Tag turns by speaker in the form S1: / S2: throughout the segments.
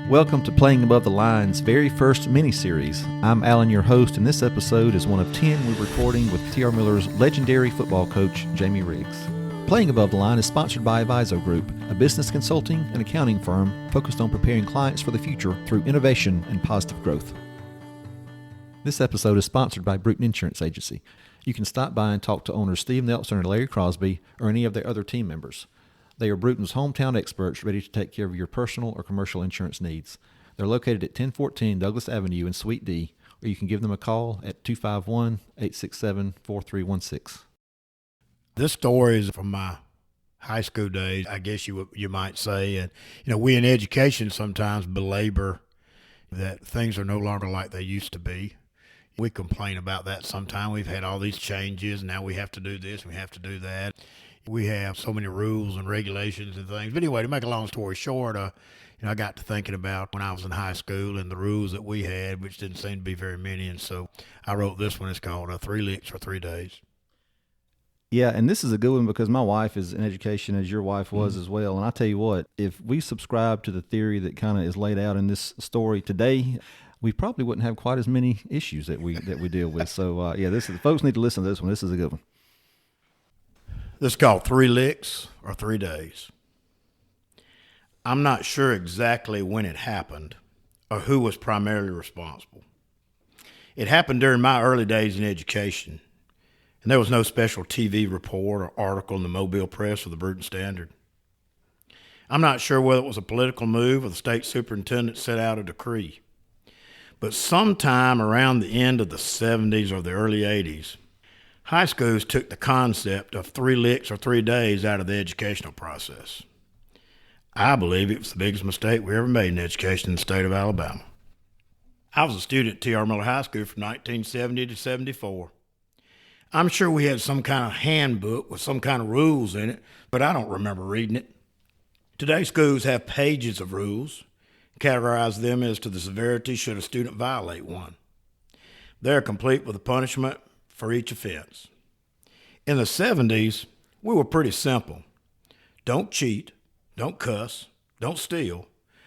S1: Welcome to Playing Above the Line's very first mini-series. I'm Alan, your host, and this episode is one of 10 we're recording with T.R. Miller's legendary football coach, Jamie Riggs. Playing Above the Line is sponsored by Aviso Group, a business consulting and accounting firm focused on preparing clients for the future through innovation and positive growth. This episode is sponsored by Bruton Insurance Agency. You can stop by and talk to owners Steve Nelson and Larry Crosby or any of their other team members. They are Bruton's hometown experts ready to take care of your personal or commercial insurance needs. They're located at 1014 Douglas Avenue in Suite D, or you can give them a call at 251-867-4316.
S2: This story is from my high school days, I guess you might say. And, we in education sometimes belabor that things are no longer like they used to be. We complain about that sometimes. We've had all these changes. Now we have to do this, we have to do that. We have so many rules and regulations and things. But anyway, to make a long story short, I got to thinking about when I was in high school and the rules that we had, which didn't seem to be very many. And so I wrote this one. It's called 3 Licks or 3 Days.
S1: Yeah, and this is a good one because my wife is in education, as your wife was as well. And I tell you what, if we subscribe to the theory that kind of is laid out in this story today, we probably wouldn't have quite as many issues that we deal with. So, folks need to listen to this one. This is a good one.
S2: This is called 3 Licks or 3 Days. I'm not sure exactly when it happened or who was primarily responsible. It happened during my early days in education, and there was no special TV report or article in the Mobile Press or the Bruton Standard. I'm not sure whether it was a political move or the state superintendent set out a decree. But sometime around the end of the 70s or the early 80s, high schools took the concept of 3 licks or 3 days out of the educational process. I believe it was the biggest mistake we ever made in education in the state of Alabama. I was a student at T.R. Miller High School from 1970 to 74. I'm sure we had some kind of handbook with some kind of rules in it, but I don't remember reading it. Today, schools have pages of rules, categorize them as to the severity should a student violate one. They're complete with a punishment for each offense. In the 70s, we were pretty simple. Don't cheat, don't cuss, don't steal,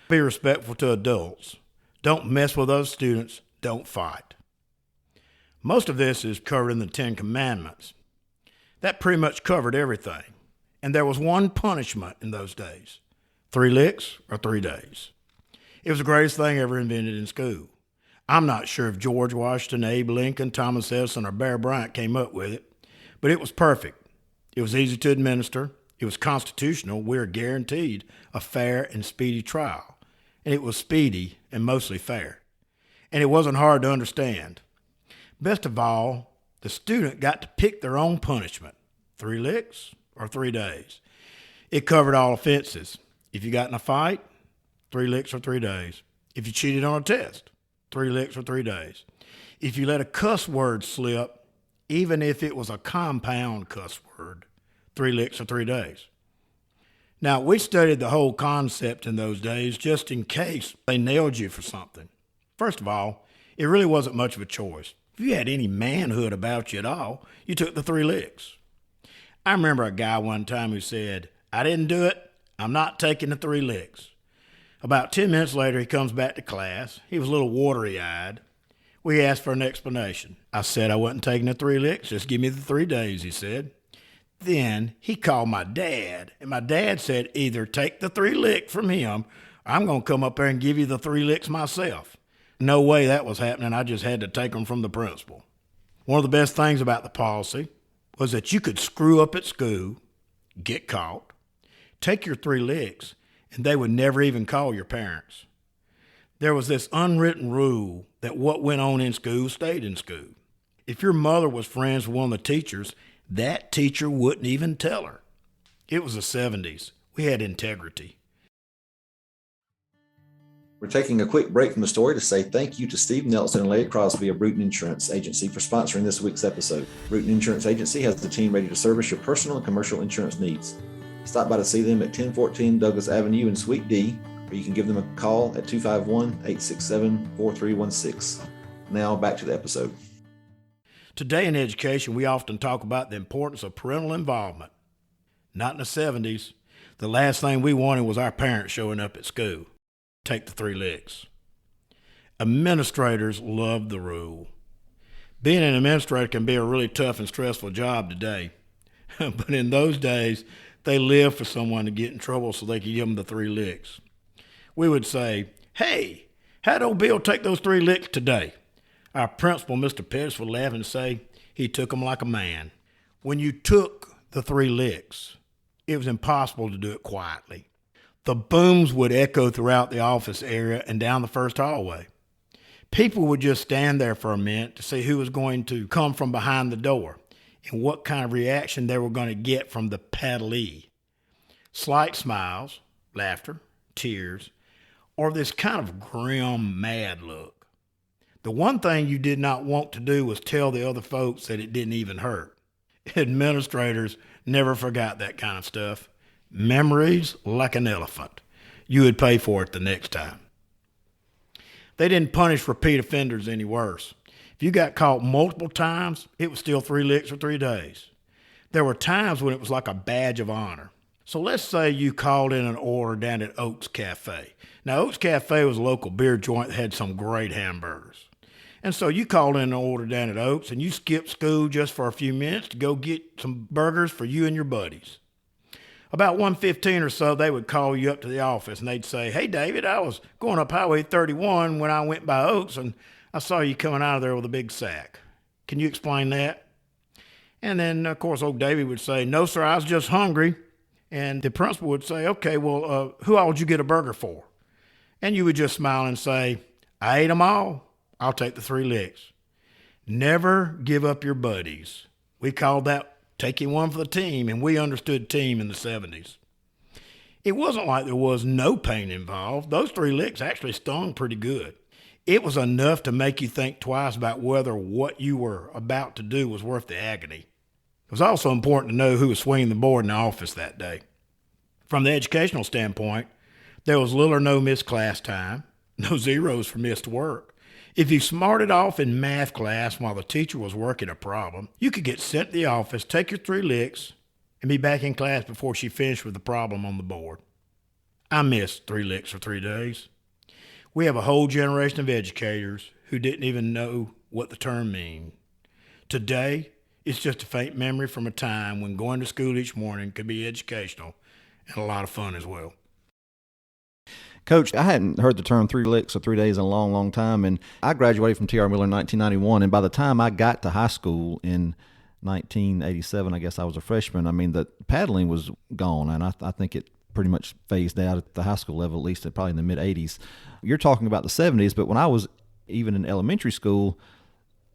S2: be respectful to adults, don't mess with other students, don't fight. Most of this is covered in the 10 Commandments. That pretty much covered everything. And there was one punishment in those days: 3 licks or 3 days. It was the greatest thing ever invented in school. I'm not sure if George Washington, Abe Lincoln, Thomas Edison, or Bear Bryant came up with it, but it was perfect. It was easy to administer. It was constitutional. We were guaranteed a fair and speedy trial. And it was speedy and mostly fair. And it wasn't hard to understand. Best of all, the student got to pick their own punishment: 3 licks or 3 days. It covered all offenses. If you got in a fight, 3 licks or 3 days. If you cheated on a test, 3 licks or 3 days. If you let a cuss word slip, even if it was a compound cuss word, 3 licks or 3 days. Now, we studied the whole concept in those days just in case they nailed you for something. First of all, it really wasn't much of a choice. If you had any manhood about you at all, you took the 3 licks. I remember a guy one time who said, "I didn't do it. I'm not taking the 3 licks." About 10 minutes later, he comes back to class. He was a little watery-eyed. We asked for an explanation. I said I wasn't taking the 3 licks. Just give me the 3 days, he said. Then he called my dad, and my dad said, either take the 3 licks from him, or I'm going to come up there and give you the 3 licks myself. No way that was happening. I just had to take them from the principal. One of the best things about the policy was that you could screw up at school, get caught, take your 3 licks, and they would never even call your parents. There was this unwritten rule that what went on in school stayed in school. If your mother was friends with one of the teachers, that teacher wouldn't even tell her. It was the 70s. We had integrity.
S1: We're taking a quick break from the story to say thank you to Steve Nelson and Larry Crosby of Bruton Insurance Agency for sponsoring this week's episode. Bruton Insurance Agency has the team ready to service your personal and commercial insurance needs. Stop by to see them at 1014 Douglas Avenue in Suite D, or you can give them a call at 251-867-4316. Now back to the episode.
S2: Today in education, we often talk about the importance of parental involvement. Not in the 70s. The last thing we wanted was our parents showing up at school. take the 3 licks. Administrators love the rule. Being an administrator can be a really tough and stressful job today. But in those days, they lived for someone to get in trouble so they could give them the 3 licks. We would say, "Hey, how'd old Bill take those 3 licks today?" Our principal, Mr. Pettis, would laugh and say, "He took them like a man." When you took the 3 licks, it was impossible to do it quietly. The booms would echo throughout the office area and down the first hallway. People would just stand there for a minute to see who was going to come from behind the door and what kind of reaction they were going to get from the paddlee. Slight smiles, laughter, tears, or this kind of grim, mad look. The one thing you did not want to do was tell the other folks that it didn't even hurt. Administrators never forgot that kind of stuff. Memories like an elephant. You would pay for it the next time. They didn't punish repeat offenders any worse. If you got caught multiple times, it was still 3 licks or 3 days. There were times when it was like a badge of honor. So let's say you called in an order down at Oaks Cafe. Now, Oaks Cafe was a local beer joint that had some great hamburgers. And so you called in an order down at Oaks and you skipped school just for a few minutes to go get some burgers for you and your buddies. About 1:15 or so, they would call you up to the office and they'd say, "Hey, David, I was going up Highway 31 when I went by Oaks and I saw you coming out of there with a big sack. Can you explain that?" And then, of course, old David would say, "No, sir, I was just hungry." And the principal would say, "Okay, well, who all would you get a burger for?" And you would just smile and say, "I ate them all. I'll take the 3 licks." Never give up your buddies. We called that taking one for the team, and we understood team in the 70s. It wasn't like there was no pain involved. Those 3 licks actually stung pretty good. It was enough to make you think twice about whether what you were about to do was worth the agony. It was also important to know who was swinging the board in the office that day. From the educational standpoint, there was little or no missed class time, no zeros for missed work. If you smarted off in math class while the teacher was working a problem, you could get sent to the office, take your 3 licks, and be back in class before she finished with the problem on the board. I missed 3 licks for 3 days. We have a whole generation of educators who didn't even know what the term means. Today, it's just a faint memory from a time when going to school each morning could be educational and a lot of fun as well.
S1: Coach, I hadn't heard the term 3 licks or 3 days in a long, long time, and I graduated from T.R. Miller in 1991, and by the time I got to high school in 1987, I guess I was a freshman, I mean, the paddling was gone, and I think it pretty much phased out at the high school level, at least probably in the mid-'80s. You're talking about the 70s, but when I was even in elementary school,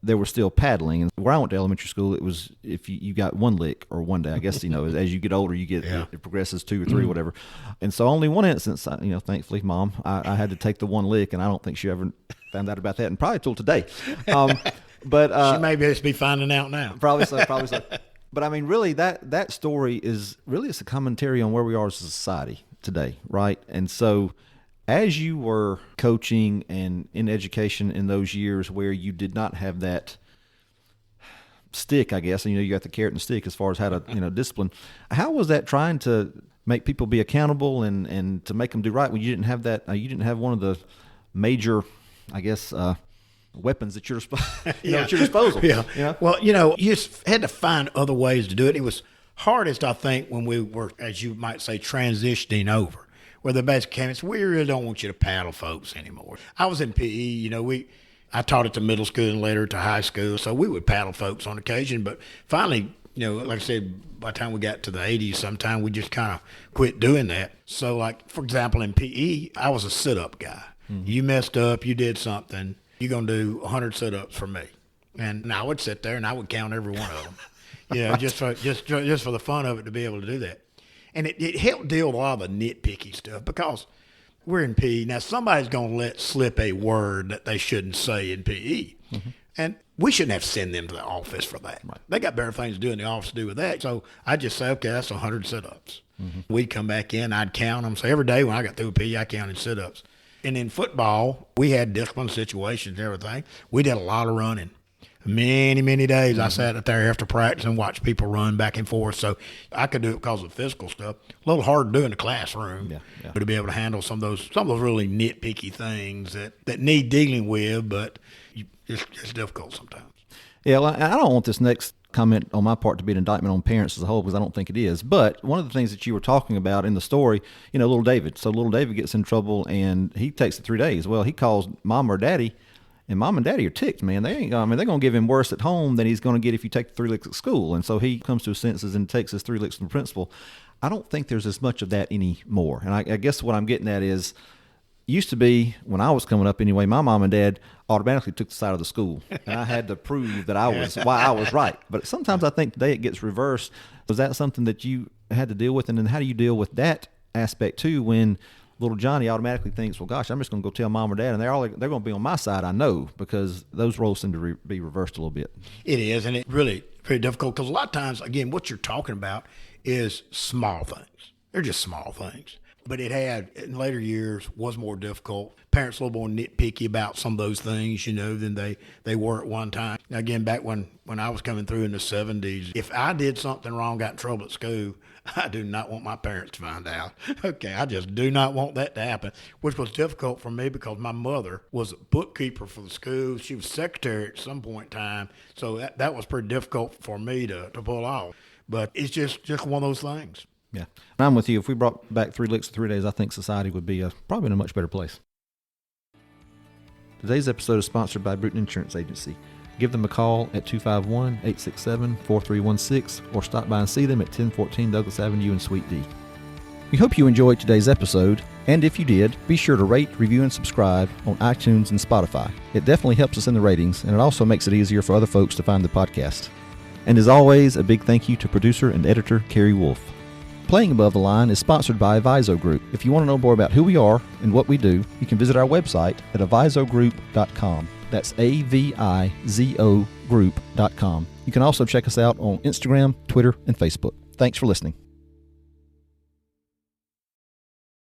S1: there was still paddling. And where I went to elementary school, it was if you got 1 lick or 1 day. I guess, as you get older, you get it progresses 2 or 3, whatever. And so only one instance, thankfully, Mom, I had to take the 1 lick, and I don't think she ever found out about that, and probably till today. But
S2: she may just be finding out now.
S1: Probably so. But I mean, really, that story is really it's a commentary on where we are as a society today, right? And so, as you were coaching and in education in those years where you did not have that stick, I guess, and you got the carrot and the stick as far as how to discipline. How was that trying to make people be accountable and to make them do right when you didn't have that? You didn't have one of the major, I guess, weapons at your at your disposal.
S2: Yeah. Well, you just had to find other ways to do it. It was hardest, I think, when we were, as you might say, transitioning over, where the basic came and said, "We really don't want you to paddle folks anymore." I was in PE, I taught at the middle school and later to high school, so we would paddle folks on occasion. But finally, like I said, by the time we got to the 80s, sometime we just kind of quit doing that. So, like, for example, in PE, I was a sit-up guy. Mm-hmm. You messed up, you did something, you're going to do 100 sit-ups for me. And I would sit there and I would count every one of them. just for the fun of it to be able to do that. And it helped deal with a lot of the nitpicky stuff because we're in PE. Now, somebody's going to let slip a word that they shouldn't say in PE. Mm-hmm. And we shouldn't have to send them to the office for that. Right. They got better things to do in the office to do with that. So I just say, okay, that's 100 sit-ups. Mm-hmm. We'd come back in, I'd count them. So every day when I got through PE, I counted sit-ups. And in football, we had discipline situations and everything. We did a lot of running. Many days I sat up there after practice and watched people run back and forth. So I could do it because of the physical stuff. A little hard to do in the classroom, but to be able to handle some of those really nitpicky things that need dealing with, but it's difficult sometimes.
S1: Yeah, well, I don't want this next comment on my part to be an indictment on parents as a whole, because I don't think it is. But one of the things that you were talking about in the story, little David. So little David gets in trouble and he takes it 3 days. Well, he calls mom or daddy. And mom and daddy are ticked, man. They're going to give him worse at home than he's going to get if you take the 3 licks at school. And so he comes to his senses and takes his 3 licks from the principal. I don't think there's as much of that anymore. And I guess what I'm getting at is, used to be, when I was coming up anyway, my mom and dad automatically took the side of the school. And I had to prove that I was right. But sometimes I think today it gets reversed. Was that something that you had to deal with? And then how do you deal with that aspect too, when little Johnny automatically thinks, well, gosh, I'm just going to go tell mom or dad, and they're going to be on my side, I know, because those roles seem to be reversed a little bit.
S2: It is, and it's really very difficult because a lot of times, again, what you're talking about is small things. They're just small things. But it had, in later years, was more difficult. Parents a little more nitpicky about some of those things, than they were at one time. Now, again, back when I was coming through in the 70s, if I did something wrong, got in trouble at school, I do not want my parents to find out. Okay, I just do not want that to happen, which was difficult for me because my mother was a bookkeeper for the school. She was secretary at some point in time, so that was pretty difficult for me to pull off. But it's just one of those things.
S1: Yeah, and I'm with you. If we brought back 3 licks in 3 days, I think society would be probably in a much better place. Today's episode is sponsored by Bruton Insurance Agency. Give them a call at 251-867-4316 or stop by and see them at 1014 Douglas Avenue in Suite D. We hope you enjoyed today's episode, and if you did, be sure to rate, review, and subscribe on iTunes and Spotify. It definitely helps us in the ratings, and it also makes it easier for other folks to find the podcast. And as always, a big thank you to producer and editor Carrie Wolf. Playing Above the Line is sponsored by Aviso Group. If you want to know more about who we are and what we do, you can visit our website at avisogroup.com. That's AVIZO group.com. You can also check us out on Instagram, Twitter, and Facebook. Thanks for listening.